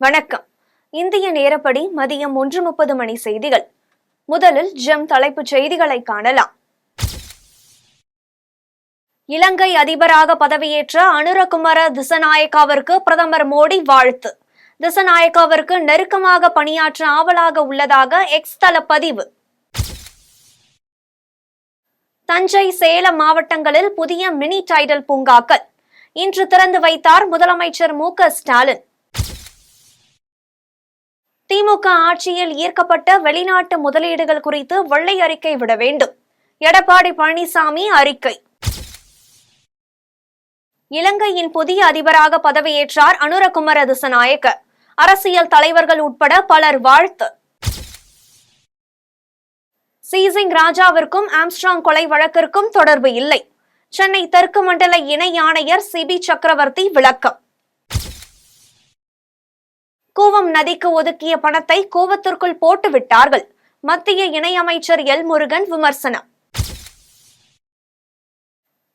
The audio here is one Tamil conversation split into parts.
வணக்கம். இந்திய நேரப்படி மதியம் 1:30 மணி செய்திகள். முதலில் தலைப்புச் செய்திகளை காணலாம். இலங்கை அதிபராக பதவியேற்ற அனுரகுமார திசநாயக்காவிற்கு பிரதமர் மோடி வாழ்த்து. திசநாயக்காவிற்கு நெருக்கமாக பணியாற்ற ஆவலாக உள்ளதாக எக்ஸ் தள பதிவு. தஞ்சை, சேலம் மாவட்டங்களில் புதிய மினி டைடல் பூங்காக்கள் இன்று திறந்து வைத்தார் முதலமைச்சர் மு.க.ஸ்டாலின். திமுக ஆட்சியில் ஈர்க்கப்பட்ட வெளிநாட்டு முதலீடுகள் குறித்து வெள்ளை அறிக்கை விட வேண்டும். எடப்பாடி பழனிசாமி அறிக்கை. இலங்கையின் புதிய அதிபராக பதவியேற்றார் அனுரகுமார திசநாயக்க. அரசியல் தலைவர்கள் உட்பட பலர் வாழ்த்து. சீசிங் ராஜாவிற்கும் ஆம்ஸ்ட்ராங் கொலை வழக்கிற்கும் தொடர்பு இல்லை. சென்னை தெற்கு மண்டல இணை ஆணையர் சிபி சக்கரவர்த்தி விளக்கம். கூவம் நதிக்கு ஒதுக்கிய பணத்தை கூவத்திற்குள் போட்டு விட்டார்கள். மத்திய இணையமைச்சர் எல் முருகன் விமர்சனம்.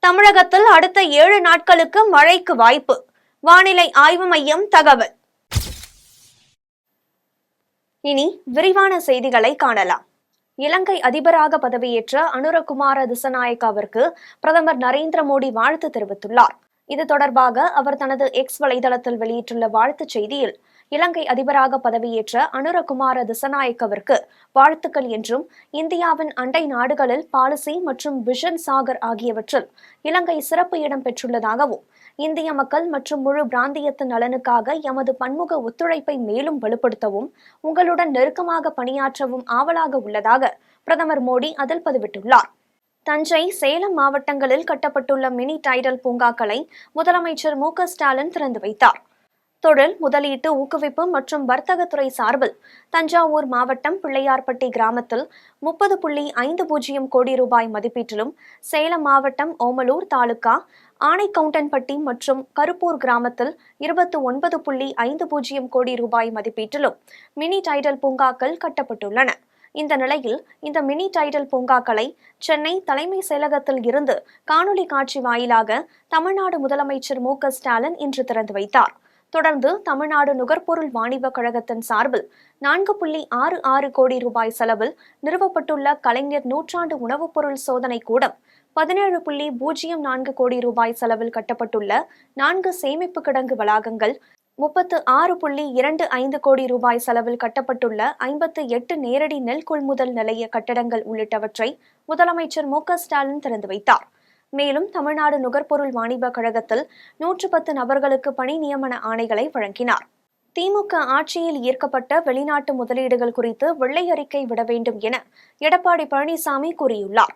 தமிழகத்தில் அடுத்த 7 நாட்களுக்கு மழைக்கு வாய்ப்பு. வானிலை ஆய்வு மையம் தகவல். இனி விரிவான செய்திகளை காணலாம். இலங்கை அதிபராக பதவியேற்ற அனுரகுமார திசநாயக்காவிற்கு பிரதமர் நரேந்திர மோடி வாழ்த்து தெரிவித்துள்ளார். இது தொடர்பாக அவர் தனது எக்ஸ் வலைதளத்தில் வெளியிட்டுள்ள வாழ்த்துச் செய்தியில், இலங்கை அதிபராக பதவியேற்ற அனுரகுமார திசநாயக்கவிற்கு வாழ்த்துக்கள் என்றும், இந்தியாவின் அண்டை நாடுகளில் பாலிசி மற்றும் விஷன் சாகர் ஆகியவற்றில் இலங்கை சிறப்பு இடம் பெற்றுள்ளதாகவும், இந்திய மக்கள் மற்றும் முழு பிராந்தியத்தின் நலனுக்காக எமது பன்முக ஒத்துழைப்பை மேலும் வலுப்படுத்தவும் உங்களுடன் நெருக்கமாக பணியாற்றவும் ஆவலாக உள்ளதாக பிரதமர் மோடி அதில் பதிவிட்டுள்ளார். தஞ்சை, சேலம் மாவட்டங்களில் கட்டப்பட்டுள்ள மினி டைடல் பூங்காக்களை முதலமைச்சர் மு.க.ஸ்டாலின் திறந்து வைத்தார். தொழில், முதலீட்டு ஊக்குவிப்பு மற்றும் வர்த்தகத்துறை சார்பில் தஞ்சாவூர் மாவட்டம் பிள்ளையார்பட்டி கிராமத்தில் 30.50 கோடி ரூபாய் மதிப்பீட்டிலும், சேலம் மாவட்டம் ஓமலூர் தாலுகா ஆனைக்கவுண்டன்பட்டி மற்றும் கருப்பூர் கிராமத்தில் 29.50 கோடி ரூபாய் மதிப்பீட்டிலும் மினி டைடல் பூங்காக்கள் கட்டப்பட்டுள்ளன. இந்த நிலையில் இந்த மினி டைடல் பூங்காக்களை சென்னை தலைமை செயலகத்தில் இருந்து காணொலி காட்சி வாயிலாக தமிழ்நாடு முதலமைச்சர் மு.க.ஸ்டாலின் இன்று திறந்து வைத்தார். தொடர்ந்து தமிழ்நாடு நுகர்பொருள் வாணிப கழகத்தின் சார்பில் 4.66 கோடி ரூபாய் செலவில் நிறுவப்பட்டுள்ள கலைஞர் நூற்றாண்டு உணவுப் பொருள் சோதனை கூடம், 17.04 கோடி ரூபாய் செலவில் கட்டப்பட்டுள்ள 4 சேமிப்பு கிடங்கு வளாகங்கள், 36.25 கோடி ரூபாய் செலவில் கட்டப்பட்டுள்ள 58 நேரடி நெல் கொள்முதல் நிலைய கட்டடங்கள் உள்ளிட்டவற்றை முதலமைச்சர் மு.க.ஸ்டாலின் திறந்து வைத்தார். மேலும் தமிழ்நாடு நுகர்பொருள் வாணிப கழகத்தில் 110 நபர்களுக்கு பணி நியமன ஆணைகளை வழங்கினார். திமுக ஆட்சியில் ஈர்க்கப்பட்ட வெளிநாட்டு முதலீடுகள் குறித்து வெள்ளை அறிக்கை விட வேண்டும் என எடப்பாடி பழனிசாமி கூறியுள்ளார்.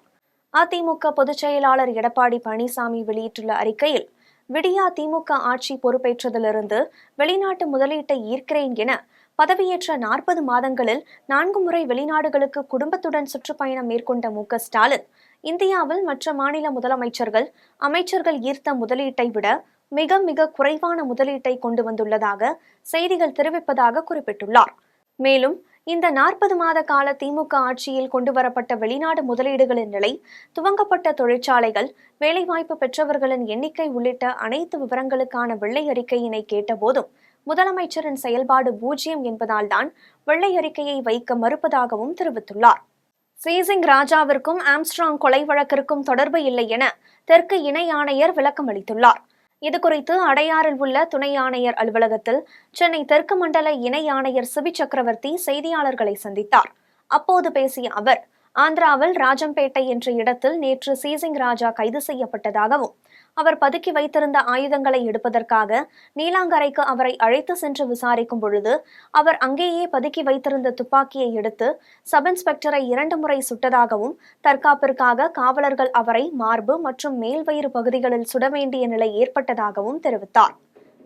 அதிமுக பொதுச் செயலாளர் எடப்பாடி பழனிசாமி வெளியிட்டுள்ள அறிக்கையில், விடியா திமுக ஆட்சி பொறுப்பேற்றதிலிருந்து வெளிநாட்டு முதலீட்டை ஈர்க்கிறேன் என பதவியேற்ற 40 மாதங்களில் 4 முறை வெளிநாடுகளுக்கு குடும்பத்துடன் சுற்றுப்பயணம் மேற்கொண்ட மு.க.ஸ்டாலின், இந்தியாவில் மற்ற மாநில முதலமைச்சர்கள், அமைச்சர்கள் ஈர்த்த முதலீட்டை விட மிக மிக குறைவான முதலீட்டை கொண்டு வந்துள்ளதாக செய்திகள் தெரிவிப்பதாக குறிப்பிட்டுள்ளார். மேலும் இந்த 40 மாத கால திமுக ஆட்சியில் கொண்டுவரப்பட்ட வெளிநாடு முதலீடுகளின் நிலை, துவங்கப்பட்ட தொழிற்சாலைகள், வேலைவாய்ப்பு பெற்றவர்களின் எண்ணிக்கை உள்ளிட்ட அனைத்து விவரங்களுக்கான வெள்ளை அறிக்கையினை கேட்டபோதும் முதலமைச்சரின் செயல்பாடு 0 என்பதால்தான் வெள்ளை அறிக்கையை வைக்க மறுப்பதாகவும் தெரிவித்துள்ளார். சீசிங் ராஜாவிற்கும் ஆம்ஸ்ட்ராங் கொலை வழக்கிற்கும் தொடர்பு இல்லை என தெற்கு இணை ஆணையர் விளக்கம் அளித்துள்ளார். இதுகுறித்து அடையாறில் உள்ள துணை ஆணையர் அலுவலகத்தில் சென்னை தெற்கு மண்டல இணை ஆணையர் சிபி சக்கரவர்த்தி செய்தியாளர்களை சந்தித்தார். அப்போது பேசிய அவர், ஆந்திராவில் ராஜம்பேட்டை என்ற இடத்தில் நேற்று சீசிங் ராஜா கைது செய்யப்பட்டதாகவும், அவர் பதுக்கி வைத்திருந்த ஆயுதங்களை எடுப்பதற்காக நீலாங்கரைக்கு அவரை அழைத்து சென்று விசாரிக்கும் பொழுது அவர் அங்கேயே பதுக்கி வைத்திருந்த துப்பாக்கியை எடுத்து சப் இன்ஸ்பெக்டரை 2 முறை சுட்டதாகவும், தற்காப்பிற்காக காவலர்கள் அவரை மார்பு மற்றும் மேல்வயிறு பகுதிகளில் சுட வேண்டிய நிலை ஏற்பட்டதாகவும் தெரிவித்தார்.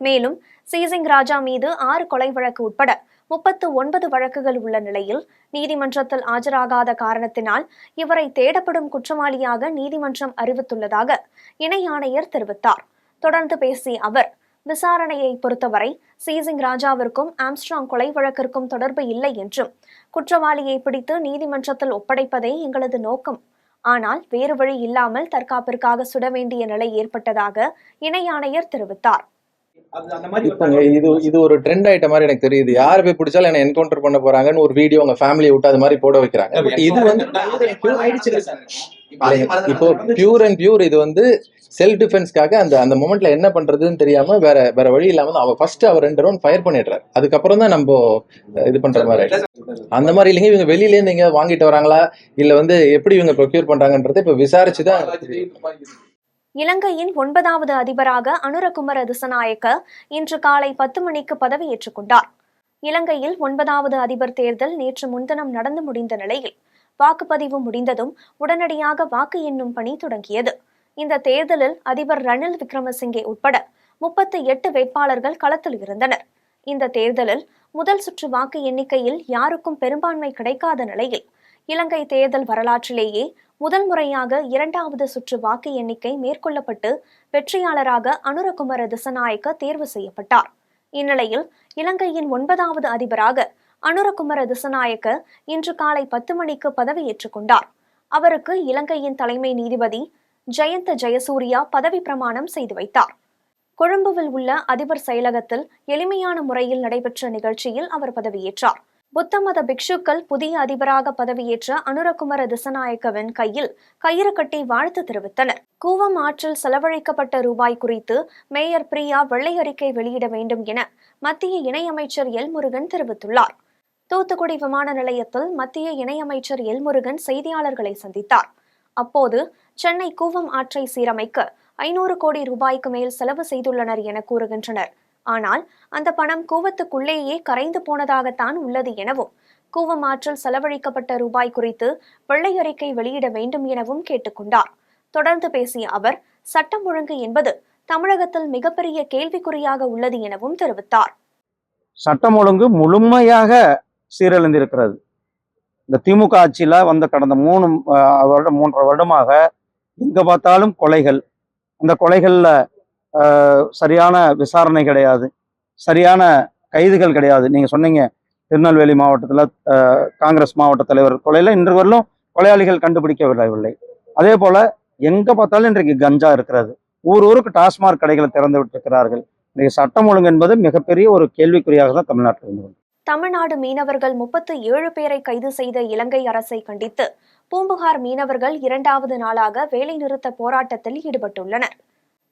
மேலும் சீசிங் ராஜா மீது 6 கொலை வழக்கு உட்பட 39 வழக்குகள் உள்ள நிலையில் நீதிமன்றத்தில் ஆஜராகாத காரணத்தினால் இவரை தேடப்படும் குற்றவாளியாக நீதிமன்றம் அறிவித்துள்ளதாக இணை ஆணையர் தெரிவித்தார். தொடர்ந்து பேசிய அவர், விசாரணையை பொறுத்தவரை சீசிங் ராஜாவிற்கும் ஆம்ஸ்ட்ராங் கொலை வழக்கிற்கும் தொடர்பு இல்லை என்றும், குற்றவாளியை பிடித்து நீதிமன்றத்தில் ஒப்படைப்பதே எங்களது நோக்கம். ஆனால் வேறு வழி இல்லாமல் தற்காப்பிற்காக சுட வேண்டிய நிலை ஏற்பட்டதாக இணை ஆணையர் தெரிவித்தார். இப்பங்க இது ஒரு ட்ரெண்ட் ஆயிட்ட மாதிரி எனக்கு தெரியுது. யாரை போய் பிடிச்சாலும் என்ன என்கவுண்டர் பண்ண போறாங்கன்னு ஒரு வீடியோ உங்க ஃபேமிலியை விட்டு அது மாதிரி போட வைக்கிறாங்க. பட் இது வந்து இப்போ பியூர் அண்ட் பியூர் இது வந்து செல்ஃப் டிஃபென்ஸ்க்காக அந்த மொமெண்ட்ல என்ன பண்றதுன்னு தெரியாம வேற வழி இல்லாம அவ ஃபர்ஸ்ட் அவர் 2 ரவுண்ட் ஃபயர் பண்ணிடுறாரு. அதுக்கப்புறம் தான் நம்ம இது பண்ற மாதிரி. அந்த மாதிரி இல்லைங்க, இவங்க வெளியில இருந்து எங்க வாங்கிட்டு வராங்களா இல்ல வந்து எப்படி இவங்க ப்ரொக்யூர் பண்றாங்கன்றதை இப்ப விசாரிச்சுதான். இலங்கையின் 9வது அதிபராக அனுரகுமார திஸநாயக்க இன்று காலை 10 மணிக்கு பதவியேற்றுக் கொண்டார். இலங்கையில் 9வது அதிபர் தேர்தல் நேற்று முன்தினம் நடந்து முடிந்த நிலையில் வாக்குப்பதிவு முடிந்ததும் உடனடியாக வாக்கு எண்ணும் பணி தொடங்கியது. இந்த தேர்தலில் அதிபர் ரணில் விக்ரமசிங்கே உட்பட 38 வேட்பாளர்கள் களத்தில் இருந்தனர். இந்த தேர்தலில் முதல் சுற்று வாக்கு எண்ணிக்கையில் யாருக்கும் பெரும்பான்மை கிடைக்காத நிலையில் இலங்கை தேர்தல் வரலாற்றிலேயே முதல் முறையாக 2வது சுற்று வாக்கு எண்ணிக்கை மேற்கொள்ளப்பட்டு வெற்றியாளராக அனுரகுமார திஸநாயக்க தேர்வு செய்யப்பட்டார். இந்நிலையில் இலங்கையின் 9வது அதிபராக அனுரகுமார திஸநாயக்க இன்று காலை 10 மணிக்கு பதவியேற்றுக் கொண்டார். அவருக்கு இலங்கையின் தலைமை நீதிபதி ஜயந்த ஜெயசூர்யா பதவி பிரமாணம் செய்து வைத்தார். கொழும்புவில் உள்ள அதிபர் செயலகத்தில் எளிமையான முறையில் நடைபெற்ற நிகழ்ச்சியில் அவர் பதவியேற்றார். புத்த மத பிக்ஷுக்கள் புதிய அதிபராக பதவியேற்ற அனுரகுமார திஸநாயக்கவின் கையில் கயிறு கட்டி வாழ்த்து தெரிவித்தனர். கூவம் ஆற்றில் செலவழிக்கப்பட்ட ரூபாய் குறித்து மேயர் பிரியா வெள்ளை அறிக்கை வெளியிட வேண்டும் என மத்திய இணையமைச்சர் எல் முருகன் தெரிவித்துள்ளார். தூத்துக்குடி விமான நிலையத்தில் மத்திய இணையமைச்சர் எல் முருகன் செய்தியாளர்களை சந்தித்தார். அப்போது சென்னை கூவம் ஆற்றை சீரமைக்க 500 கோடி ரூபாய்க்கு மேல் செலவு செய்துள்ளனர் என கூறுகின்றனர். ஆனால் அந்த பணம் கூவத்துக்குள்ளேயே கரைந்து போனதாகத்தான் உள்ளது எனவும் கூவம் ஆற்றில் செலவழிக்கப்பட்ட ரூபாய் குறித்து வெள்ளை அறிக்கை வெளியிட வேண்டும் எனவும் கேட்டுக்கொண்டார். தொடர்ந்து பேசிய அவர், சட்டம் ஒழுங்கு என்பது தமிழகத்தில் மிகப்பெரிய கேள்விக்குறியாக உள்ளது எனவும் தெரிவித்தார். சட்டம் ஒழுங்கு முழுமையாக சீரழிந்திருக்கிறது. இந்த திமுக ஆட்சியில வந்த கடந்த 3 வருடமாக எங்க பார்த்தாலும் கொலைகள். அந்த கொலைகள்ல சரியான விசாரணை கிடையாது, சரியான கைதுகள் கிடையாது. நீங்க சொன்னீங்க திருநெல்வேலி மாவட்டத்தில் காங்கிரஸ் மாவட்ட தலைவர் கொலையில இன்று வரலும் கொலையாளிகள் கண்டுபிடிக்கவில்லை. அதே போல எங்க பார்த்தாலும் இன்றைக்கு கஞ்சா இருக்கிறது. ஊருக்கு டாஸ்மாக் கடைகளை திறந்து விட்டிருக்கிறார்கள். இன்றைக்கு சட்டம் ஒழுங்கு என்பது மிகப்பெரிய ஒரு கேள்விக்குறியாக தான் தமிழ்நாட்டில் இருந்தது. தமிழ்நாடு மீனவர்கள் 37 பேரை கைது செய்த இலங்கை அரசை கண்டித்து பூம்புகார் மீனவர்கள் 2வது நாளாக வேலைநிறுத்த போராட்டத்தில் ஈடுபட்டுள்ளனர்.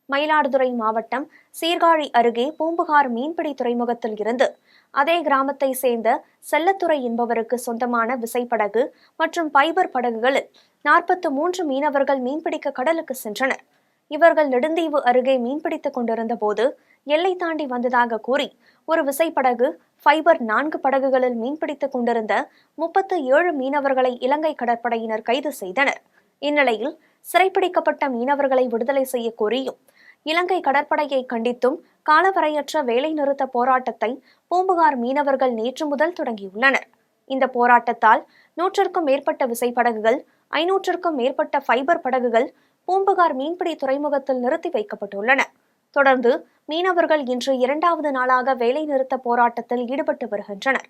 மயிலாடுதுறை மாவட்டம் சீர்காழி அருகே பூம்புகார் மீன்பிடி துறைமுகத்தில் இருந்து அதே கிராமத்தை சேர்ந்த செல்லத்துறை என்பவருக்கு சொந்தமான விசைப்படகு மற்றும் பைபர் படகுகளில் 43 மீனவர்கள் மீன்பிடிக்க கடலுக்கு சென்றனர். இவர்கள் நெடுந்தீவு அருகே மீன்பிடித்துக் கொண்டிருந்த போது எல்லை தாண்டி வந்ததாக கூறி ஒரு விசைப்படகு ஃபைபர் 4 படகுகளில் மீன்பிடித்துக் கொண்டிருந்த 37 மீனவர்களை இலங்கை கடற்படையினர் கைது செய்தனர். இந்நிலையில் சிறைப்பிடிக்கப்பட்ட மீனவர்களை விடுதலை செய்ய கோரியும் இலங்கை கடற்படையை கண்டித்தும் காலவரையற்ற வேலை நிறுத்த போராட்டத்தை பூம்புகார் மீனவர்கள் நேற்று முதல் தொடங்கியுள்ளனர். இந்த போராட்டத்தால் 100க்கும் மேற்பட்ட விசைப்படகுகள் 500க்கும் மேற்பட்ட ஃபைபர் படகுகள் பூம்புகார் மீன்பிடி துறைமுகத்தில் நிறுத்தி வைக்கப்பட்டுள்ளன. தொடர்ந்து மீனவர்கள் இன்று 2வது நாளாக வேலை நிறுத்த போராட்டத்தில் ஈடுபட்டு வருகின்றனர்.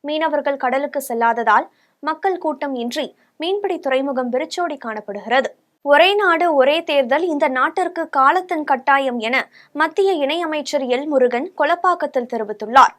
மீனவர்கள் கடலுக்கு செல்லாததால் மக்கள் கூட்டம் இன்றி மீன்பிடி துறைமுகம் வெறிச்சோடி காணப்படுகிறது. ஒரே நாடு ஒரே தேர்தல் இந்த நாட்டிற்கு காலத்தின் கட்டாயம் என மத்திய இணையமைச்சர் எல் முருகன் கொலப்பாக்கத்தில் தெரிவித்துள்ளார்.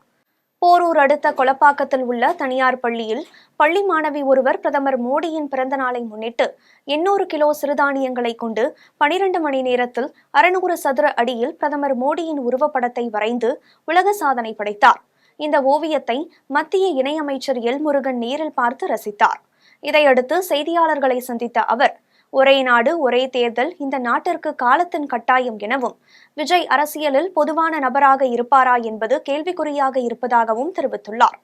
போரூர் அடுத்த கொலப்பாக்கத்தில் உள்ள தனியார் பள்ளியில் பள்ளி மாணவி ஒருவர் பிரதமர் மோடியின் பிறந்த நாளை முன்னிட்டு 800 கிலோ சிறுதானியங்களை கொண்டு 12 மணி நேரத்தில் 600 சதுர அடியில் பிரதமர் மோடியின் உருவப்படத்தை வரைந்து உலக சாதனை படைத்தார். இந்த ஓவியத்தை மத்திய இணையமைச்சர் எல் முருகன் நேரில் பார்த்து ரசித்தார். இதையடுத்து செய்தியாளர்களை சந்தித்த அவர், ஒரே நாடு ஒரே தேர்தல் இந்த நாட்டிற்கு காலத்தின் கட்டாயம் எனவும் விஜய் அரசியலில் பொதுவான நபராக இருப்பாரா என்பது கேள்விக்குறியாக இருப்பதாகவும் தெரிவித்துள்ளார்.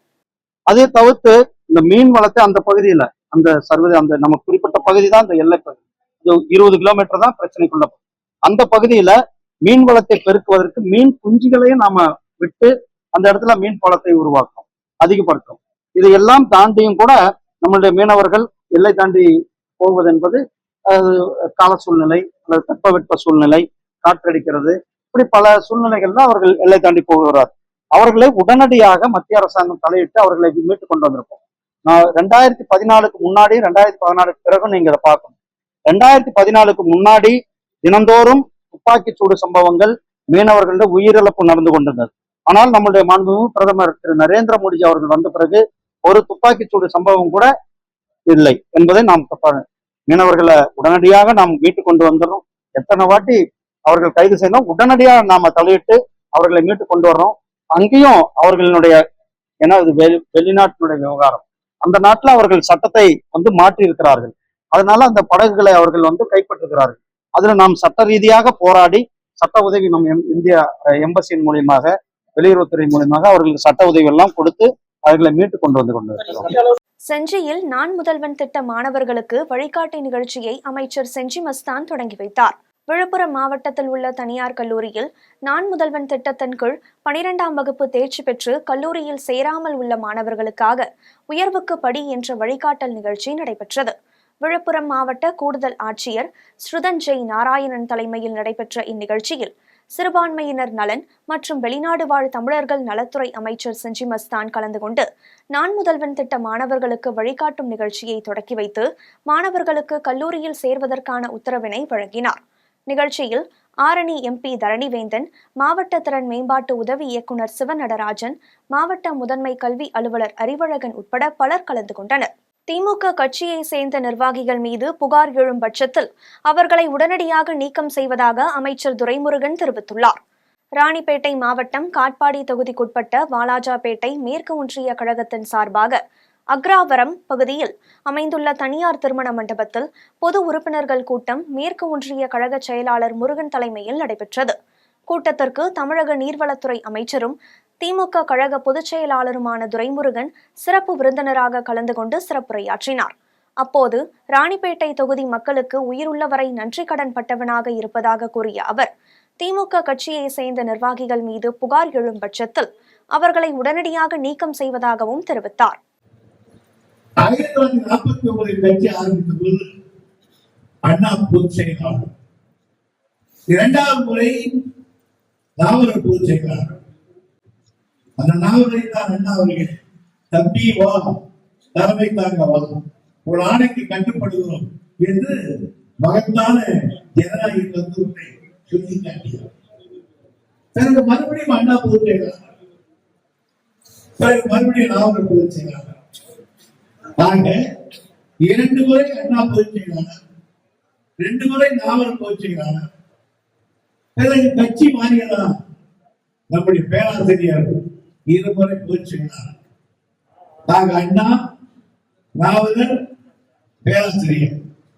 அதே தவிர்த்து இந்த மீன் வளத்தை அந்த பகுதியில அந்த நமக்கு குறிப்பிட்ட பகுதி தான் இந்த எல்லை பகுதி, 20 கிலோமீட்டர் தான் பிரச்சனைக்குள்ள. அந்த பகுதியில மீன் வளத்தை பெருக்குவதற்கு மீன் குஞ்சுகளையும் நாம விட்டு அந்த இடத்துல மீன் வளத்தை உருவாக்கும், அதிகப்படுத்தும். இதையெல்லாம் தாண்டியும் கூட நம்மளுடைய மீனவர்கள் எல்லை தாண்டி போவது என்பது கால சூழ்நிலை அல்லது தட்பவெட்ப சூழ்நிலை, காற்றடிக்கிறது, இப்படி பல சூழ்நிலைகள்ல அவர்கள் எல்லை தாண்டி போகிறார். அவர்களை உடனடியாக மத்திய அரசாங்கம் தலையிட்டு அவர்களை மீட்டு கொண்டு வந்திருக்கோம். 2014க்கு முன்னாடி 2014க்கு பிறகு நீங்க இதை பார்க்கணும். 2014க்கு முன்னாடி தினந்தோறும் துப்பாக்கி சூடு சம்பவங்கள், மீனவர்கள உயிரிழப்பு நடந்து கொண்டிருந்தது. ஆனால் நம்முடைய மாண்புமிகு பிரதமர் திரு நரேந்திர மோடிஜி அவர்கள் வந்த பிறகு ஒரு துப்பாக்கிச்சூடு சம்பவம் கூட இல்லை என்பதை நாம் மீனவர்களை உடனடியாக நாம் மீட்டு கொண்டு வந்துடுறோம். எத்தனை வாட்டி அவர்கள் கைது செய்யணும், உடனடியாக நாம தலையிட்டு அவர்களை மீட்டு கொண்டு வர்றோம். அங்கேயும் அவர்களுடைய, ஏன்னா இது வெளிநாட்டினுடைய விவகாரம், அந்த நாட்டுல அவர்கள் சட்டத்தை மாற்றி இருக்கிறார்கள். அதனால அந்த படகுகளை அவர்கள் கைப்பற்றுகிறார்கள். அதுல நாம் சட்ட ரீதியாக போராடி சட்ட உதவி நம் இந்திய எம்பசியின் மூலியமாக, வெளியுறவுத்துறை மூலியமாக அவர்களுக்கு சட்ட உதவி எல்லாம் கொடுத்து அவர்களை மீட்டு கொண்டு வந்து கொண்டிருக்கிறோம். செஞ்சியில் நான் முதல்வன் திட்ட மாணவர்களுக்கு வழிகாட்டி நிகழ்ச்சியை அமைச்சர் செஞ்சி மஸ்தான் தொடங்கி வைத்தார். விழுப்புரம் மாவட்டத்தில் உள்ள தனியார் கல்லூரியில் நான் முதல்வன் திட்டத்தின் கீழ் 12ஆம் வகுப்பு தேர்ச்சி பெற்று கல்லூரியில் சேராமல் உள்ள மாணவர்களுக்காக உயர்வுக்கு படி என்ற வழிகாட்டல் நிகழ்ச்சி நடைபெற்றது. விழுப்புரம் மாவட்ட கூடுதல் ஆட்சியர் ஸ்ருதன் ஜெய் நாராயணன் தலைமையில் நடைபெற்ற இந்நிகழ்ச்சியில் சிறுபான்மையினர் நலன் மற்றும் வெளிநாடு வாழ் தமிழர்கள் நலத்துறை அமைச்சர் செஞ்சி மஸ்தான் கலந்து கொண்டு நான் முதல்வன் திட்ட மாணவர்களுக்கு வழிகாட்டும் நிகழ்ச்சியை தொடக்கி வைத்து மாணவர்களுக்கு கல்லூரியில் சேர்வதற்கான உத்தரவினை வழங்கினார். நிகழ்ச்சியில் ஆரணி MP தரணிவேந்தன், மாவட்ட திறன் மேம்பாட்டு உதவி இயக்குநர் சிவநடராஜன், மாவட்ட முதன்மை கல்வி அலுவலர் அறிவழகன் உட்பட பலர் கலந்து கொண்டனர். திமுக கட்சியை சேர்ந்த நிர்வாகிகள் மீது புகார் எழும் பட்சத்தில் அவர்களை உடனடியாக நீக்கம் செய்வதாக அமைச்சர் துரைமுருகன் தெரிவித்துள்ளார். ராணிப்பேட்டை மாவட்டம் காட்பாடி தொகுதிக்குட்பட்ட வாலாஜாபேட்டை மேற்கு ஒன்றிய கழகத்தின் சார்பாக அக்ராவரம் பகுதியில் அமைந்துள்ள தனியார் திருமண மண்டபத்தில் பொது உறுப்பினர்கள் கூட்டம் மேற்கு ஒன்றிய கழக செயலாளர் முருகன் தலைமையில் நடைபெற்றது. கூட்டத்திற்கு தமிழக நீர்வளத்துறை அமைச்சரும் திமுக கழக பொதுச் செயலாளருமான துரைமுருகன் சிறப்பு விருந்தினராக கலந்து கொண்டு சிறப்புரையாற்றினார். அப்போது ராணிப்பேட்டை தொகுதி மக்களுக்கு உயிருள்ளவரை நன்றி கடன் பட்டவனாக இருப்பதாக கூறிய அவர், திமுக கட்சியை சேர்ந்த நிர்வாகிகள் மீது புகார் எழும் பட்சத்தில் அவர்களை உடனடியாக நீக்கம் செய்வதாகவும் தெரிவித்தார். 1949 கட்சி ஆரம்பித்த போது அண்ணா பொதுச் செயலாளர், 2வது முறை நாவலர் பொதுச் செயலாளர். அந்த நாவலை தான் அண்ணா அவர்கள், தம்பி வா, தலைமை தாங்க வா, ஒரு ஆணைக்கு கட்டுப்படுகிறோம் என்று மகத்தான ஜனநாயக தத்துவத்தை சொல்லி காட்டினார். பிறகு மறுபடியும் அண்ணா பொதுச் செயலாளர், பிறகு மறுபடியும் நாவலர் பொதுச் செயலாளர். ஆக 2 முறை அண்ணா பொதுச் செயலாளர், 2 முறை நாவலர் பொதுச் செயலாளர். பிறகு கட்சி மாறியதான் நம்முடைய பேராசிரியர் 2 முறை பொதுச் செயலாளர். ஆக அண்ணா, நாவலர், பேராசிரியர்,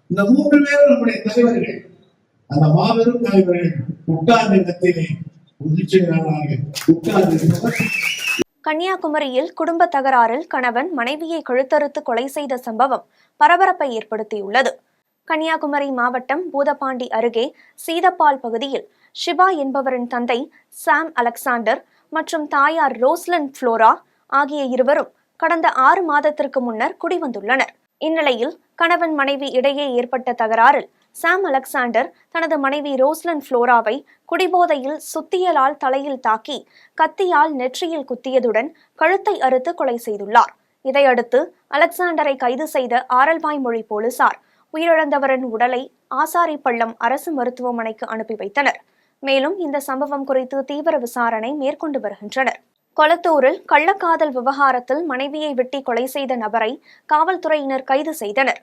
இந்த 3 பேரும் நம்முடைய தலைவர்கள். அந்த மாபெரும் தலைவர்கள் உட்கார்ந்த இடத்திலே பொதுச் செயலாளர்கள் உட்கார்ந்து. கன்னியாகுமரியில் குடும்ப தகராறில் கணவன் மனைவியை கழுத்தறுத்து கொலை செய்த சம்பவம் பரபரப்பை ஏற்படுத்தியுள்ளது. கன்னியாகுமரி மாவட்டம் பூதப்பாண்டி அருகே சீதப்பால் பகுதியில் ஷிபா என்பவரின் தந்தை சாம் அலெக்சாண்டர் மற்றும் தாயார் ரோஸ்லன் புளோரா ஆகிய இருவரும் கடந்த 6 மாதத்திற்கு முன்னர் குடிவந்துள்ளனர். இந்நிலையில் கணவன் மனைவி இடையே ஏற்பட்ட தகராறில் சாம் அலெக்சாண்டர் தனது மனைவி ரோஸ்லன் புளோராவை குடிபோதையில் சுத்தியலால் தலையில் தாக்கி கத்தியால் நெற்றியில் குத்தியதுடன் கழுத்தை அறுத்து கொலை செய்துள்ளார். இதையடுத்து அலெக்சாண்டரை கைது செய்த ஆரல்வாய்மொழி போலீசார் உயிரிழந்தவரின் உடலை ஆசாரிப்பள்ளம் அரசு மருத்துவமனைக்கு அனுப்பி வைத்தனர். மேலும் இந்த சம்பவம் குறித்து தீவிர விசாரணை மேற்கொண்டு வருகின்றனர். கொளத்தூரில் கள்ளக்காதல் விவகாரத்தில் மனைவியை வெட்டி கொலை செய்த நபரை காவல்துறையினர் கைது செய்தனர்.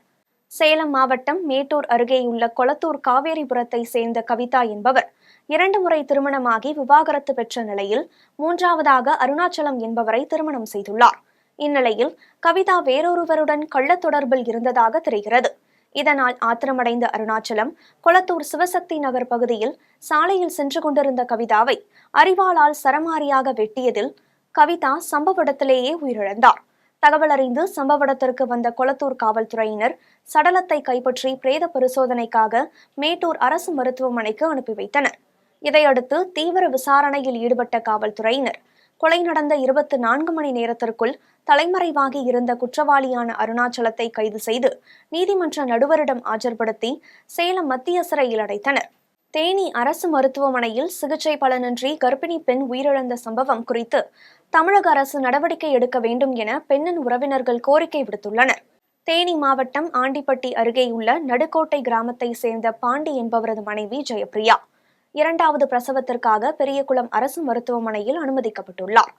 சேலம் மாவட்டம் மேட்டூர் அருகேயுள்ள கொளத்தூர் காவேரிபுரத்தை சேர்ந்த கவிதா என்பவர் 2 முறை திருமணமாகி விவாகரத்து பெற்ற நிலையில் 3வதாக அருணாச்சலம் என்பவரை திருமணம் செய்துள்ளார். இந்நிலையில் கவிதா வேறொருவருடன் கள்ள தொடர்பில் இருந்ததாக தெரிகிறது. இதனால் ஆத்திரமடைந்த அருணாச்சலம் கொளத்தூர் சிவசக்தி நகர் பகுதியில் சாலையில் சென்று கொண்டிருந்த கவிதாவை அரிவாளால் சரமாரியாக வெட்டியதில் கவிதா சம்பவ இடத்திலேயே உயிரிழந்தார். தகவல் அறிந்து சம்பவ இடத்திற்கு வந்த கொளத்தூர் காவல்துறையினர் சடலத்தை கைப்பற்றி பிரேத பரிசோதனைக்காக மேட்டூர் அரசு மருத்துவமனைக்கு அனுப்பி வைத்தனர். இதையடுத்து தீவிர விசாரணையில் ஈடுபட்ட காவல்துறையினர் கொலை நடந்த 24 மணி நேரத்திற்குள் தலைமறைவாகி இருந்த குற்றவாளியான அருணாச்சலத்தை கைது செய்து நீதிமன்ற நடுவரிடம் ஆஜர்படுத்தி சேலம் மத்திய சிறையில் அடைத்தனர். தேனி அரசு மருத்துவமனையில் சிகிச்சை பலனின்றி கர்ப்பிணி பெண் உயிரிழந்த சம்பவம் குறித்து தமிழக அரசு நடவடிக்கை எடுக்க வேண்டும் என பெண்ணின் உறவினர்கள் கோரிக்கை விடுத்துள்ளனர். தேனி மாவட்டம் ஆண்டிப்பட்டி அருகேயுள்ள நடுக்கோட்டை கிராமத்தை சேர்ந்த பாண்டி என்பவரது மனைவி ஜெயப்பிரியா இரண்டாவது பிரசவத்திற்காக பெரியகுளம் அரசு மருத்துவமனையில் அனுமதிக்கப்பட்டுள்ளார்.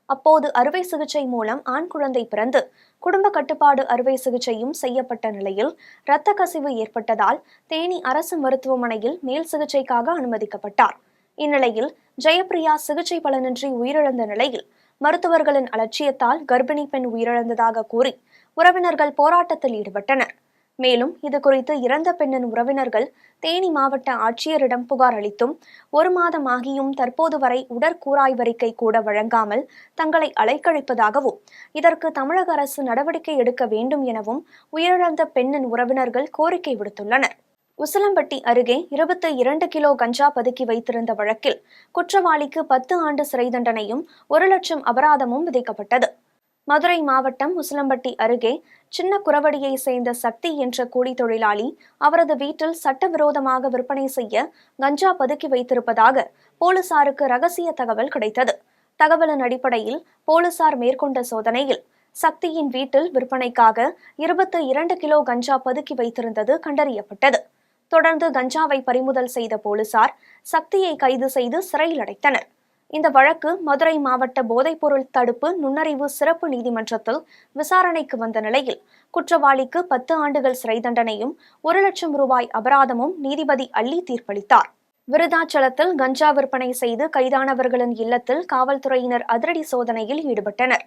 அப்போது அறுவை சிகிச்சை மூலம் ஆண் குழந்தை பிறந்து குடும்ப கட்டுப்பாடு அறுவை சிகிச்சையும் செய்யப்பட்ட நிலையில் இரத்த கசிவு ஏற்பட்டதால் தேனி அரசு மருத்துவமனையில் மேல் சிகிச்சைக்காக அனுமதிக்கப்பட்டார். இந்நிலையில் ஜெயப்பிரியா சிகிச்சை பலனின்றி உயிரிழந்த நிலையில் மருத்துவர்களின் அலட்சியத்தால் கர்ப்பிணி பெண் உயிரிழந்ததாக கூறி உறவினர்கள் போராட்டத்தில் ஈடுபட்டனர். மேலும் இதுகுறித்து இறந்த பெண்ணின் உறவினர்கள் தேனி மாவட்ட ஆட்சியரிடம் புகார் அளித்தும் 1 மாதம் ஆகியும் தற்போது வரை உடற்கூறாய்வறிக்கை கூட வழங்காமல் தங்களை அலைக்கழிப்பதாகவும் இதற்கு தமிழக அரசு நடவடிக்கை எடுக்க வேண்டும் எனவும் உயிரிழந்த பெண்ணின் உறவினர்கள் கோரிக்கை விடுத்துள்ளனர். உசிலம்பட்டி அருகே 22 கிலோ கஞ்சா பதுக்கி வைத்திருந்த வழக்கில் குற்றவாளிக்கு 10 ஆண்டு சிறை தண்டனையும் 1 லட்சம் அபராதமும் விதிக்கப்பட்டது. மதுரை மாவட்டம் உசிலம்பட்டி அருகே சின்ன குரவடியை சேர்ந்த சக்தி என்ற கூலி தொழிலாளி அவரது வீட்டில் சட்டவிரோதமாக விற்பனை செய்ய கஞ்சா பதுக்கி வைத்திருப்பதாக போலீசாருக்கு ரகசிய தகவல் கிடைத்தது. தகவலின் அடிப்படையில் போலீசார் மேற்கொண்ட சோதனையில் சக்தியின் வீட்டில் விற்பனைக்காக 22 கிலோ கஞ்சா பதுக்கி வைத்திருந்தது கண்டறியப்பட்டது. தொடர்ந்து கஞ்சாவை பறிமுதல் செய்த போலீசார் சக்தியை கைது செய்து சிறையில் அடைத்தனர். இந்த வழக்கு மதுரை மாவட்ட போதைப்பொருள் தடுப்பு நுண்ணறிவு சிறப்பு நீதிமன்றத்தில் விசாரணைக்கு வந்த நிலையில் குற்றவாளிக்கு 10 ஆண்டுகள் சிறை தண்டனையும் 1 லட்சம் ரூபாய் அபராதமும் நீதிபதி அள்ளி தீர்ப்பளித்தார். விருதாச்சலத்தில் கஞ்சா விற்பனை செய்து கைதானவர்களின் இல்லத்தில் காவல்துறையினர் அதிரடி சோதனையில் ஈடுபட்டனர்.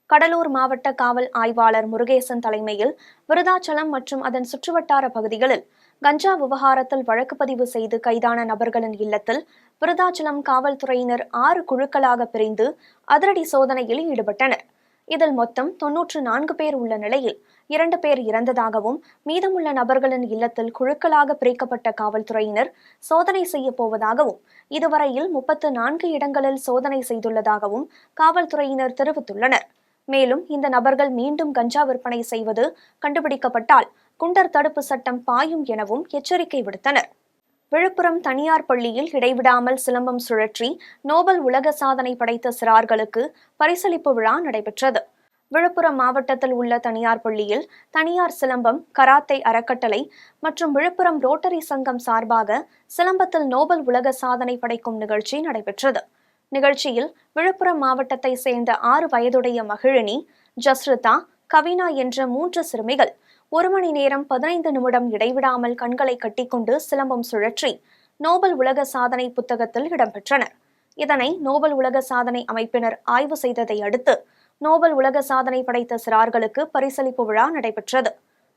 கடலூர் மாவட்ட காவல் ஆய்வாளர் முருகேசன் தலைமையில் விருதாச்சலம் மற்றும் அதன் சுற்றுவட்டார பகுதிகளில் கஞ்சா விவகாரத்தில் வழக்கு பதிவு செய்து கைதான நபர்களின் இல்லத்தில் விருதாச்சலம் காவல்துறையினர் 6 குழுக்களாக பிரிந்து அதிரடி சோதனையில் ஈடுபட்டனர். இதில் மொத்தம் 94 பேர் உள்ள நிலையில் 2 பேர் இறந்ததாகவும் மீதமுள்ள நபர்களின் இல்லத்தில் குழுக்களாக பிரிக்கப்பட்ட காவல்துறையினர் சோதனை செய்ய போவதாகவும் இதுவரையில் 34 இடங்களில் சோதனை செய்துள்ளதாகவும் காவல்துறையினர் தெரிவித்துள்ளனர். மேலும் இந்த நபர்கள் மீண்டும் கஞ்சா விற்பனை செய்வது கண்டுபிடிக்கப்பட்டால் குண்டர் தடுப்பு சட்டம் பாயும் எனவும் எச்சரிக்கை விடுத்தனர். விழுப்புரம் தனியார் பள்ளியில் இடைவிடாமல் சிலம்பம் சுழற்றி நோபல் உலக சாதனை படைத்த சிறார்களுக்கு பரிசளிப்பு விழா நடைபெற்றது. விழுப்புரம் மாவட்டத்தில் உள்ள தனியார் பள்ளியில் தனியார் சிலம்பம் கராத்தே அறக்கட்டளை மற்றும் விழுப்புரம் ரோட்டரி சங்கம் சார்பாக சிலம்பத்தில் நோபல் உலக சாதனை படைக்கும் நிகழ்ச்சி நடைபெற்றது. நிகழ்ச்சியில் விழுப்புரம் மாவட்டத்தை சேர்ந்த 6 வயதுடைய மகிழினி, ஜஸ்ரிதா, கவினா என்ற 3 சிறுமிகள் 1 மணி நேரம் 15 நிமிடம் இடைவிடாமல் கண்களை கட்டிக்கொண்டு சிலம்பம் சுழற்றி நோபல் உலக சாதனை புத்தகத்தில் இடம்பெற்றனர். இதனை நோபல் உலக சாதனை அமைப்பினர் ஆய்வு செய்ததை அடுத்து நோபல் உலக சாதனை படைத்த சிறார்களுக்கு பரிசளிப்பு விழா நடைபெற்றது.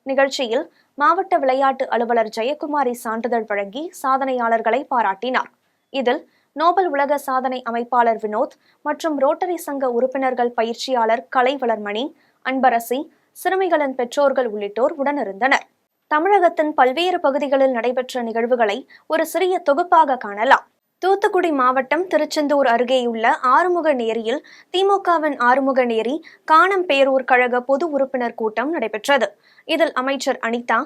நிகழ்ச்சியில் மாவட்ட விளையாட்டு அலுவலர் ஜெயக்குமாரி சான்றிதழ் வழங்கி சாதனையாளர்களை பாராட்டினார். இதில் நோபல் உலக சாதனை அமைப்பாளர் வினோத் மற்றும் ரோட்டரி சங்க உறுப்பினர்கள் பயிற்சியாளர் கலைவளர்மணி, அன்பரசி, சிறுமிகளின் பெற்றோர்கள் உள்ளிட்டோர் உடனிருந்தனர். தமிழகத்தின் பல்வேறு பகுதிகளில் நடைபெற்ற நிகழ்வுகளை ஒரு சிறிய தொகுப்பாக காணலாம். தூத்துக்குடி மாவட்டம் திருச்செந்தூர் அருகேயுள்ள ஆறுமுகநேரியில் திமுகவின் ஆறுமுகநேரி காணம் பேரூர் கழக பொது உறுப்பினர் கூட்டம் நடைபெற்றது. இதில் அமைச்சர் அனிதா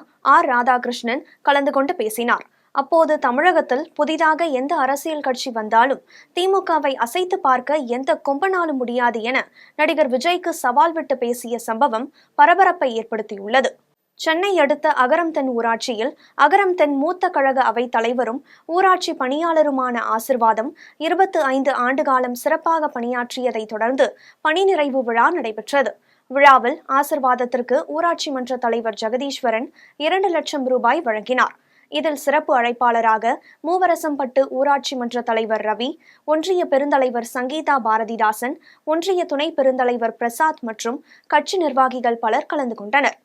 ராதாகிருஷ்ணன் கலந்து கொண்டு பேசினார். அப்போது தமிழகத்தில் புதிதாக எந்த அரசியல் கட்சி வந்தாலும் திமுகவை அசைத்து பார்க்க எந்த கொம்பனாலும் முடியாது என நடிகர் விஜய்க்கு சவால் விட்டு பேசிய சம்பவம் பரபரப்பை ஏற்படுத்தியுள்ளது. சென்னை அடுத்த அகரம்தென் ஊராட்சியில் அகரம்தென் மூத்த கழக அவை தலைவரும் ஊராட்சி பணியாளருமான ஆசிர்வாதம் 25 ஆண்டு காலம் சிறப்பாக பணியாற்றியதை தொடர்ந்து பணி நிறைவு விழா நடைபெற்றது. விழாவில் ஆசிர்வாதத்திற்கு ஊராட்சி மன்ற தலைவர் ஜெகதீஸ்வரன் 2 லட்சம் ரூபாய் வழங்கினார். இதில் சிறப்பு அழைப்பாளராக மூவரசம்பட்டு ஊராட்சி மன்ற தலைவர் ரவி, ஒன்றிய பெருந்தலைவர் சங்கீதா பாரதிதாசன், ஒன்றிய துணை பெருந்தலைவர் பிரசாத் மற்றும் கட்சி நிர்வாகிகள் பலர் கலந்து கொண்டனர்.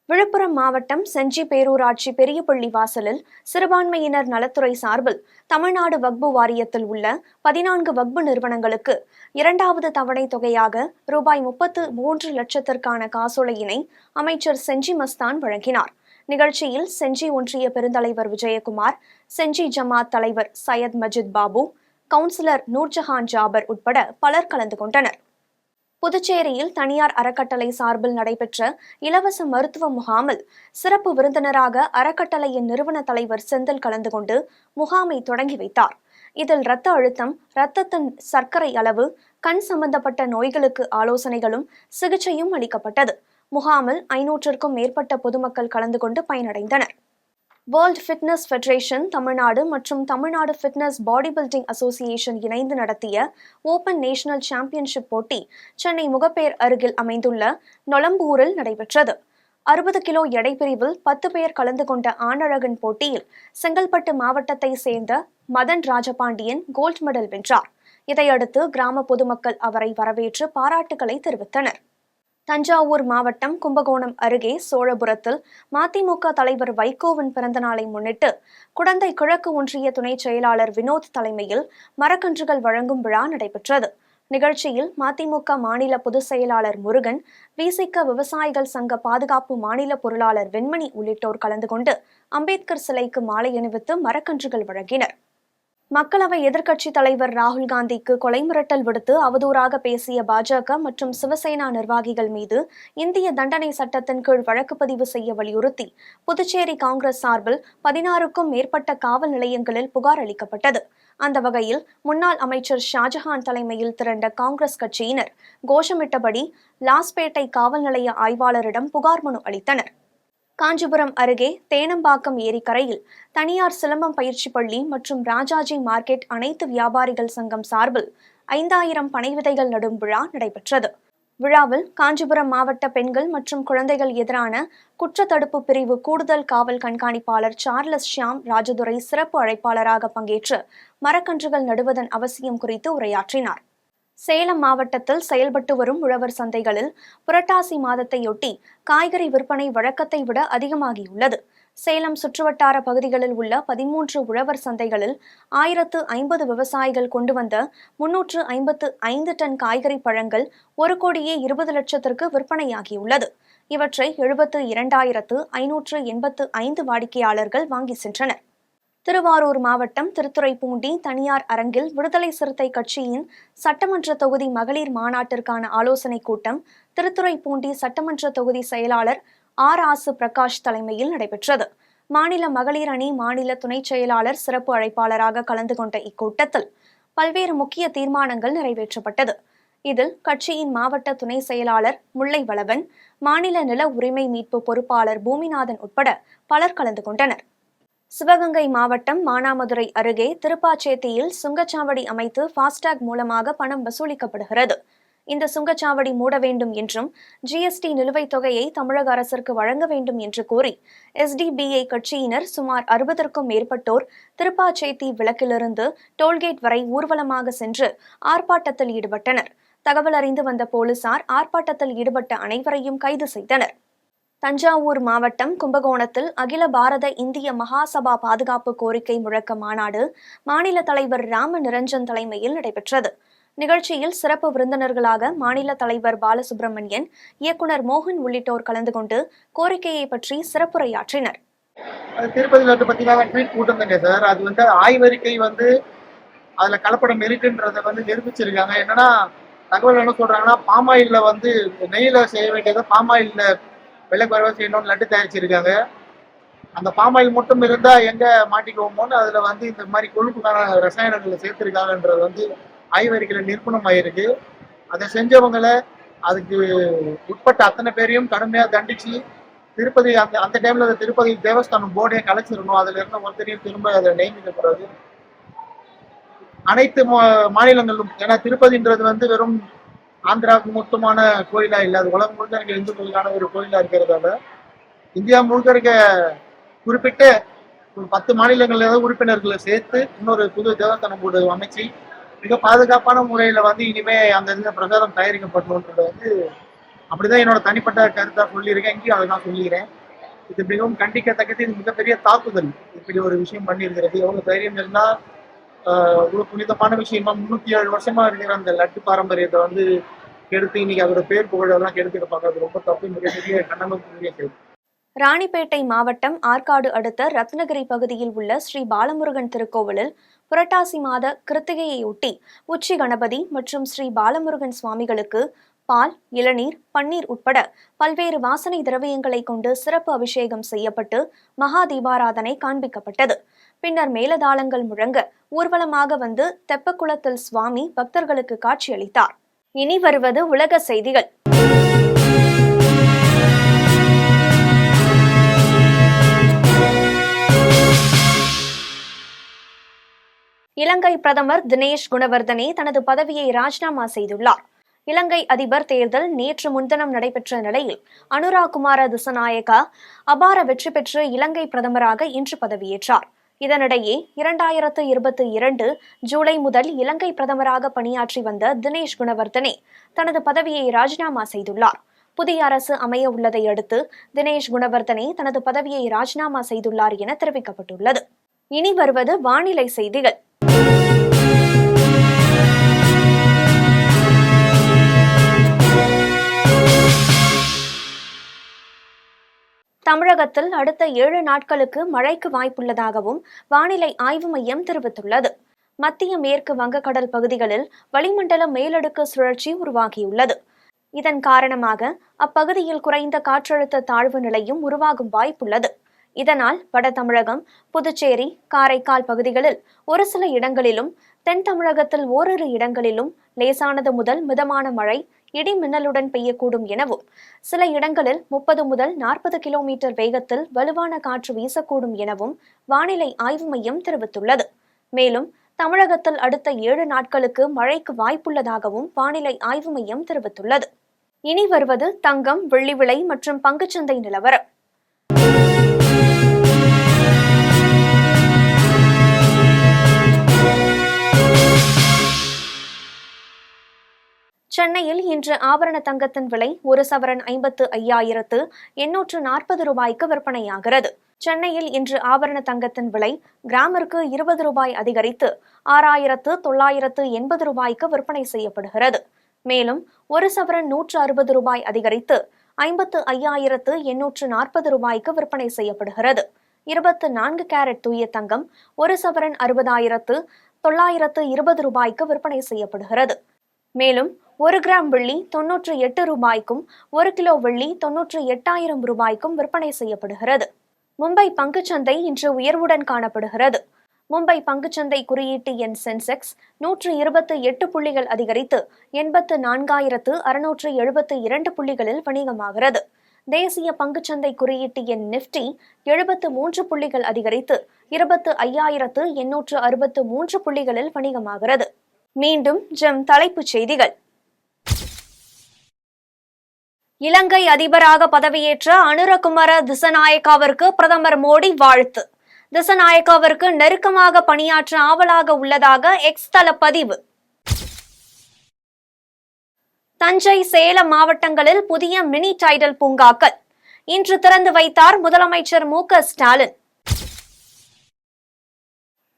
விழுப்புரம் மாவட்டம் செஞ்சி பேரூராட்சி பெரியபள்ளி வாசலில் சிறுபான்மையினர் நலத்துறை சார்பில் தமிழ்நாடு வக்பு வாரியத்தில் உள்ள 14 வக்பு நிறுவனங்களுக்கு 2வது தவணை தொகையாக ரூபாய் 33 லட்சத்திற்கான காசோலையினை அமைச்சர் செஞ்சி மஸ்தான் வழங்கினார். நிகழ்ச்சியில் செஞ்சி ஒன்றிய பெருந்தலைவர் விஜயகுமார், செஞ்சி ஜமாத் தலைவர் சையத் மஜித் பாபு, கவுன்சிலர் நூர்ஜஹான் ஜாபர் உட்பட பலர் கலந்து கொண்டனர். புதுச்சேரியில் தனியார் அறக்கட்டளை சார்பில் நடைபெற்ற இலவச மருத்துவ முகாமில் சிறப்பு விருந்தினராக அறக்கட்டளையின் நிறுவன தலைவர் செந்தில் கலந்து கொண்டு முகாமை தொடங்கி வைத்தார். இதில் இரத்த அழுத்தம், இரத்தத்தின் சர்க்கரை அளவு, கண் சம்பந்தப்பட்ட நோய்களுக்கு ஆலோசனைகளும் சிகிச்சையும் அளிக்கப்பட்டது. முகாமில் 500க்கும் மேற்பட்ட பொதுமக்கள் கலந்து கொண்டு பயனடைந்தனர். வேர்ல்ட் ஃபிட்னஸ் ஃபெடரேஷன் தமிழ்நாடு மற்றும் Tamil Nadu fitness body building association இணைந்து நடத்திய ஓபன் நேஷனல் சாம்பியன்ஷிப் போட்டி சென்னை முகப்பேர் அருகில் அமைந்துள்ள நொளம்பூரில் நடைபெற்றது. 60 கிலோ எடை பிரிவில் 10 பேர் கலந்து கொண்ட ஆணழகன் போட்டியில் செங்கல்பட்டு மாவட்டத்தை சேர்ந்த மதன் ராஜபாண்டியன் கோல்ட் மெடல் வென்றார். இதையடுத்து கிராம பொதுமக்கள் அவரை வரவேற்று பாராட்டுகளை தெரிவித்தனர். தஞ்சாவூர் மாவட்டம் கும்பகோணம் அருகே சோழபுரத்தில் மதிமுக தலைவர் வைகோவின் பிறந்தநாளை முன்னிட்டு குடந்தை கிழக்கு ஒன்றிய துணை செயலாளர் வினோத் தலைமையில் மரக்கன்றுகள் வழங்கும் விழா நடைபெற்றது. நிகழ்ச்சியில் மதிமுக மாநில பொதுச் செயலாளர் முருகன், விசிக விவசாயிகள் சங்க பாதுகாப்பு மாநில பொருளாளர் வெண்மணி உள்ளிட்டோர் கலந்து கொண்டு அம்பேத்கர் சிலைக்கு மாலை அணிவித்து மரக்கன்றுகள் வழங்கினர். மக்களவை எதிர்க்கட்சித் தலைவர் ராகுல் காந்திக்கு கொலை மிரட்டல் விடுத்து அவதூறாக பேசிய பாஜக மற்றும் சிவசேனா நிர்வாகிகள் மீது இந்திய தண்டனை சட்டத்தின் கீழ் வழக்கு பதிவு செய்ய வலியுறுத்தி புதுச்சேரி காங்கிரஸ் சார்பில் 16க்கும் மேற்பட்ட காவல் நிலையங்களில் புகார் அளிக்கப்பட்டது. அந்த வகையில் முன்னாள் அமைச்சர் ஷாஜஹான் தலைமையில் திரண்ட காங்கிரஸ் கட்சியினர் கோஷமிட்டபடி லாஸ்பேட்டை காவல் நிலைய ஆய்வாளரிடம் புகார் மனு அளித்தனர். காஞ்சிபுரம் அருகே தேனம்பாக்கம் ஏரிக்கரையில் தனியார் சிலம்பம் பயிற்சி பள்ளி மற்றும் ராஜாஜி மார்க்கெட் அனைத்து வியாபாரிகள் சங்கம் சார்பில் 5000 பனை விதைகள் நடும் விழா நடைபெற்றது. விழாவில் காஞ்சிபுரம் மாவட்ட பெண்கள் மற்றும் குழந்தைகள் எதிரான குற்றத்தடுப்பு பிரிவு கூடுதல் காவல் கண்காணிப்பாளர் சார்லஸ் ஷியாம் ராஜதுரை சிறப்பு அழைப்பாளராக பங்கேற்று மரக்கன்றுகள் நடுவதன் அவசியம் குறித்து உரையாற்றினார். சேலம் மாவட்டத்தில் செயல்பட்டு வரும் உழவர் சந்தைகளில் புரட்டாசி மாதத்தையொட்டி காய்கறி விற்பனை வழக்கத்தை விட அதிகமாகியுள்ளது. சேலம் சுற்றுவட்டார பகுதிகளில் உள்ள 13 உழவர் சந்தைகளில் 1050 விவசாயிகள் கொண்டு வந்த 355 டன் காய்கறி பழங்கள் 1,20,00,000 விற்பனையாகியுள்ளது. இவற்றை 72,585 வாடிக்கையாளர்கள் வாங்கி சென்றனர். திருவாரூர் மாவட்டம் திருத்துறைப்பூண்டி தனியார் அரங்கில் விடுதலை சிறுத்தை கட்சியின் சட்டமன்ற தொகுதி மகளிர் மாநாட்டிற்கான ஆலோசனைக் கூட்டம் திருத்துறைப்பூண்டி சட்டமன்ற தொகுதி செயலாளர் ஆசு பிரகாஷ் தலைமையில் நடைபெற்றது. மாநில மகளிர் அணி மாநில துணை செயலாளர் சிறப்பு அழைப்பாளராக கலந்து கொண்ட இக்கூட்டத்தில் பல்வேறு முக்கிய தீர்மானங்கள் நிறைவேற்றப்பட்டது. இதில் கட்சியின் மாவட்ட துணை செயலாளர் முல்லை வளவன், மாநில நில உரிமை மீட்பு பொறுப்பாளர் பூமிநாதன் உட்பட பலர் கலந்து கொண்டனர். சிவகங்கை மாவட்டம் மானாமதுரை அருகே திருப்பாச்சேத்தியில் சுங்கச்சாவடி அமைத்து ஃபாஸ்டாக் மூலமாக பணம் வசூலிக்கப்படுகிறது. இந்த சுங்கச்சாவடி மூட வேண்டும் என்றும் ஜிஎஸ்டி நிலுவைத் தொகையை தமிழக அரசிற்கு வழங்க வேண்டும் என்று கோரி SDBI கட்சியினர் சுமார் 60க்கும் மேற்பட்டோர் திருப்பாச்சேத்தி விளக்கிலிருந்து டோல்கேட் வரை ஊர்வலமாக சென்று ஆர்ப்பாட்டத்தில் ஈடுபட்டனர். தகவல் அறிந்து வந்த போலீசார் ஆர்ப்பாட்டத்தில் ஈடுபட்ட அனைவரையும் கைது செய்தனர். தஞ்சாவூர் மாவட்டம் கும்பகோணத்தில் அகில பாரத இந்திய மகாசபா பாதுகாப்பு கோரிக்கை முழக்க மாநாடு மாநில தலைவர் ராம நிரஞ்சன் தலைமையில் நடைபெற்றது. நிகழ்ச்சியில் சிறப்பு விருந்தினர்களாக மாநில தலைவர் பாலசுப்ரமணியன், இயக்குனர் மோகன் உள்ளிட்டோர் கலந்து கொண்டு கோரிக்கையை பற்றி சிறப்புரையாற்றினர். திருப்பதி லட்டு பத்தி ட்வீட் போட்டிருந்தேங்க சார். அது ஆய்வறிக்கை அதுல கலப்படம் இருக்குன்றத நிரூபிச்சிருக்காங்க. என்னன்னா தகவல் என்ன சொல்றாங்கன்னா, பாமாயில்ல நெய்யில செய்ய வேண்டியதை பாமாயில்ல வெள்ளை குறைவா செய்யணும்னு லட்டு தயாரிச்சிருக்காங்க. அந்த பாமாயில் மட்டும் இருந்தா எங்க மாட்டிக்குவோமோன்னு அதுல இந்த மாதிரி கொழுப்புக்கான ரசாயனங்களை சேர்த்திருக்காங்கன்றது ஆய்வறிக்கையில நிரூபணம் ஆயிருக்கு. அதை செஞ்சவங்களை அதுக்கு உட்பட்ட அத்தனை பேரையும் கடுமையா தண்டிச்சு திருப்பதி அந்த டைம்ல திருப்பதி தேவஸ்தானம் போர்டே கலைச்சிடணும். அதுல இருந்த ஒருத்தரையும் திரும்ப அதை நியமிக்கக்கூடாது. அனைத்து மாநிலங்களிலும், ஏன்னா திருப்பதின்றது வெறும் ஆந்திராவுக்கு மொத்தமான கோயிலா இல்லை, அது உலகம் முழுக்க இருக்க இந்துக்களுக்கான ஒரு கோயிலா இருக்கிறதால இந்தியா முழுக்க இருக்க குறிப்பிட்ட ஒரு 10 மாநிலங்கள்ல உறுப்பினர்களை சேர்த்து இன்னொரு புது தேவஸ்தானம் போர்டு அமைச்சு மிக பாதுகாப்பான முறையில இனிமே அந்த பிரசாதம் தயாரிக்கப்படணுன்றது அப்படிதான் என்னோட தனிப்பட்ட கருத்தா சொல்லியிருக்கேன். இங்கேயும் அதை தான் சொல்லிக்கிறேன். இது மிகவும் கண்டிக்கத்தக்கது. இது மிகப்பெரிய தாக்குதல். இப்படி ஒரு விஷயம் பண்ணியிருக்கிறது. எவ்வளவு தைரியம் இருந்தா இவ்வளவு புனிதமான விஷயமா 307 வருஷமா இருக்கிற அந்த லட்டு பாரம்பரியத்தை கெடுத்து இன்னைக்கு அதோட பேர் புகழெல்லாம் கெடுத்துட்டு பார்க்கறது ரொம்ப தப்பு. மிகப்பெரிய கண்டனத்துக்குரிய செயல். ராணிப்பேட்டை மாவட்டம் ஆற்காடு அடுத்த ரத்னகிரி பகுதியில் உள்ள ஸ்ரீ பாலமுருகன் திருக்கோவிலில் புரட்டாசி மாத கிருத்திகையொட்டி உச்சி கணபதி மற்றும் ஸ்ரீ பாலமுருகன் சுவாமிகளுக்கு பால், இளநீர், பன்னீர் உட்பட பல்வேறு வாசனை திரவியங்களை கொண்டு சிறப்பு அபிஷேகம் செய்யப்பட்டு மகா தீபாராதனை காண்பிக்கப்பட்டது. பின்னர் மேலதாளங்கள் முழங்க ஊர்வலமாக தெப்பக்குளத்தில் சுவாமி பக்தர்களுக்கு காட்சியளித்தார். இனி வருவது உலக செய்திகள். இலங்கை பிரதமர் தினேஷ் குணவர்தனே தனது பதவியை ராஜினாமா செய்துள்ளார். இலங்கை அதிபர் தேர்தல் நேற்று முன்தினம் நடைபெற்ற நிலையில் அனுரா குமார திசநாயக்கா அபார வெற்றி பெற்று இலங்கை பிரதமராக இன்று பதவியேற்றார். இதனிடையே 2022 ஜூலை முதல் இலங்கை பிரதமராக பணியாற்றி வந்த தினேஷ் குணவர்தனே தனது பதவியை ராஜினாமா செய்துள்ளார். புதிய அரசு அமைய உள்ளதை அடுத்து தினேஷ் குணவர்தனே தனது பதவியை ராஜினாமா செய்துள்ளார் என தெரிவிக்கப்பட்டுள்ளது. இனி வருவது வானிலை செய்திகள். தமிழகத்தில் அடுத்த 7 நாட்களுக்கு மழைக்கு வாய்ப்புள்ளதாகவும் வானிலை ஆய்வு மையம் தெரிவித்துள்ளது. மத்திய மேற்கு வங்கக்கடல் பகுதிகளில் வளிமண்டல மேலடுக்கு சுழற்சி உருவாகியுள்ளது. இதன் காரணமாக அப்பகுதியில் குறைந்த காற்றழுத்த தாழ்வு நிலையும் உருவாகும் வாய்ப்புள்ளது. இதனால் வட தமிழகம், புதுச்சேரி, காரைக்கால் பகுதிகளில் ஒரு சில இடங்களிலும், தென் தமிழகத்தில் ஓரிரு இடங்களிலும் லேசானது முதல் மிதமான மழை இடி மின்னலுடன் பெய்யக்கூடும் எனவும், சில இடங்களில் 30 முதல் 40 கிலோமீட்டர் வேகத்தில் வலுவான காற்று வீசக்கூடும் எனவும் வானிலை ஆய்வு மையம் தெரிவித்துள்ளது. மேலும் தமிழகத்தில் அடுத்த 7 நாட்களுக்கு மழைக்கு வாய்ப்புள்ளதாகவும் வானிலை ஆய்வு மையம் தெரிவித்துள்ளது. இனி வருவது தங்கம், வெள்ளி விலை மற்றும் பங்குச்சந்தை நிலவரம். சென்னையில் இன்று ஆபரண தங்கத்தின் விலை ஒரு சவரன் 55,840 ரூபாய்க்கு விற்பனையாகிறது. சென்னையில் இன்று ஆபரண தங்கத்தின் விலை கிராமிற்கு 20 ரூபாய் அதிகரித்து 6,980 ரூபாய்க்கு விற்பனை செய்யப்படுகிறது. மேலும் ஒரு சவரன் 160 ரூபாய் அதிகரித்து 55,840 ரூபாய்க்கு விற்பனை செய்யப்படுகிறது. 24 கேரட் தூய தங்கம் ஒரு சவரன் 60,920 ரூபாய்க்கு விற்பனை செய்யப்படுகிறது. மேலும் 1 கிராம் வெள்ளி 98 ரூபாய்க்கும் 1 கிலோ வெள்ளி 98,000 ரூபாய்க்கும் விற்பனை செய்யப்படுகிறது. மும்பை பங்குச்சந்தை இன்று உயர்வுடன் காணப்படுகிறது. மும்பை பங்குச்சந்தை குறியீட்டு எண் சென்செக்ஸ் 128 புள்ளிகள் அதிகரித்து 84,672 புள்ளிகளில் வணிகமாகிறது. தேசிய பங்குச்சந்தை குறியீட்டு எண் நிப்டி 73 புள்ளிகள் அதிகரித்து 25,863 புள்ளிகளில் வணிகமாகிறது. மீண்டும் ஜெம் தலைப்புச் செய்திகள். இலங்கை அதிபராக பதவியேற்ற அனுரகுமார திசநாயக்காவிற்கு பிரதமர் மோடி வாழ்த்து. திசநாயக்காவிற்கு நெருக்கமாக பணியாற்ற ஆவலாக உள்ளதாக எக்ஸ் தள பதிவு. தஞ்சை, சேலம் மாவட்டங்களில் புதிய மினி டைடல் பூங்காக்கள் இன்று திறந்து வைத்தார் முதலமைச்சர் மு.க.ஸ்டாலின்.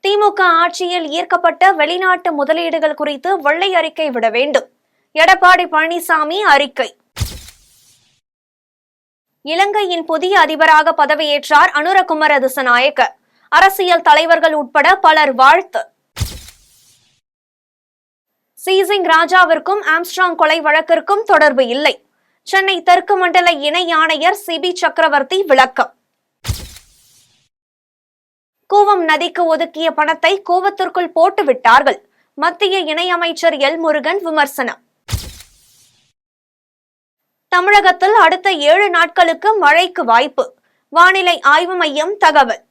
திமுக ஆட்சியில் ஈர்க்கப்பட்ட வெளிநாட்டு முதலீடுகள் குறித்து வெள்ளை அறிக்கை விட வேண்டும், எடப்பாடி பழனிசாமி அறிக்கை. இலங்கையின் புதிய அதிபராக பதவியேற்றார் அனுரகுமார திசநாயக்க. அரசியல் தலைவர்கள் உட்பட பலர் வாழ்த்து. சீசிங் ராஜாவிற்கும் ஆம்ஸ்ட்ராங் கொலை வழக்கிற்கும் தொடர்பு இல்லை, சென்னை தெற்கு மண்டல இணை ஆணையர் சிபி சக்கரவர்த்தி விளக்கம். கூவம் நதிக்கு ஒதுக்கிய பணத்தை கூவத்திற்குள் போட்டு விட்டார்கள், மத்திய இணையமைச்சர் எல் முருகன் விமர்சனம். தமிழகத்தில் அடுத்த 7 நாட்களுக்கு மழைக்கு வாய்ப்பு, வானிலை ஆய்வு மையம் தகவல்.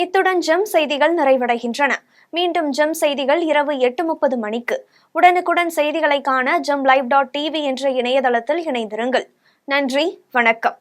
இத்துடன் ஜெம் செய்திகள் நிறைவடைகின்றன. மீண்டும் ஜெம் செய்திகள் இரவு 8:30 மணிக்கு. உடனுக்குடன் செய்திகளை காண gemlive.tv என்ற இணையதளத்தில் இணைந்திருங்கள். நன்றி, வணக்கம்.